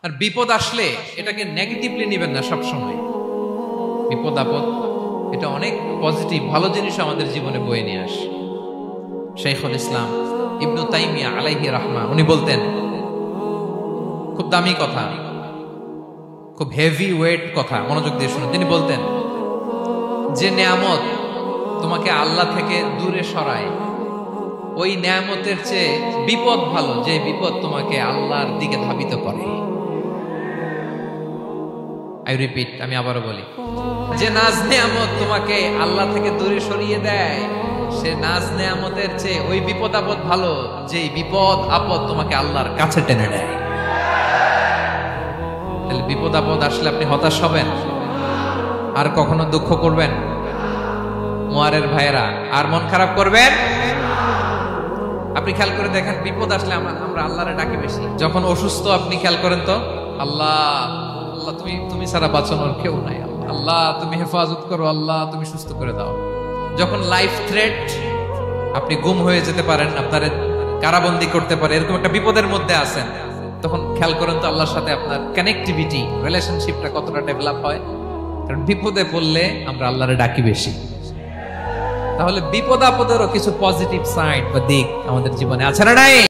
আর বিপদ আসলে এটাকে নেগেটিভলি নেবেন না সব সময়। বিপদ আপদ এটা অনেক পজিটিভ ভালো জিনিস আমাদের জীবনে বয়ে নিয়ে আসে। শাইখুল ইসলাম ইবনু তাইমিয়া আলাইহি রাহমা উনি বলতেন, খুব দামি কথা, খুব হেভি ওয়েট কথা, মনোযোগ দিয়ে শুনুন। তিনি বলতেন, যে নেয়ামত তোমাকে আল্লাহ থেকে দূরে সরায়, ওই নেয়ামতের চেয়ে বিপদ ভালো যে বিপদ তোমাকে আল্লাহর দিকে ধাবিত করে। আই রিপিট, আমি আবারও বলি, যে নাজ নেয়ামত তোমাকে আল্লাহ থেকে দূরে সরিয়ে দেয়, সে নাজ নেয়ামতের চেয়ে ওই বিপদ আপদ ভালো যে বিপদ আপদ তোমাকে আল্লাহর কাছে টেনে নেয়। তাহলে বিপদ আপদ আসলে আপনি হতাশ হবেন, আর কখনো দুঃখ করবেন? মুয়ারের ভাইয়েরা, আর মন খারাপ করবেন? আপনি খেয়াল করে দেখেন, বিপদ আসলে আমরা আল্লাহরে ডাকি বেশি। যখন অসুস্থ আপনি খেয়াল করেন তো, আল্লাহ আল্লাহ তুমি ছাড়া বাঁচানোর কেউ নাই, আল্লাহ তুমি হেফাজত করো, আল্লাহ তুমি সুস্থ করে দাও। যখন লাইফ থ্রেট, আপনি গুম হয়ে যেতে পারেন, আপনার কারাবন্দী করতে পারে, এরকম একটা বিপদের মধ্যে আছেন, তখন খেয়াল করেন তো আল্লাহর সাথে আপনার কানেক্টিভিটি, রিলেশনশিপটা কতটা ডেভেলপ হয়। কারণ বিপদে পড়লে আমরা আল্লাহরে ডাকি বেশি। তাহলে বিপদ আপদেরও কিছু পজিটিভ সাইড বা দিক আমাদের জীবনে আছে না নাই?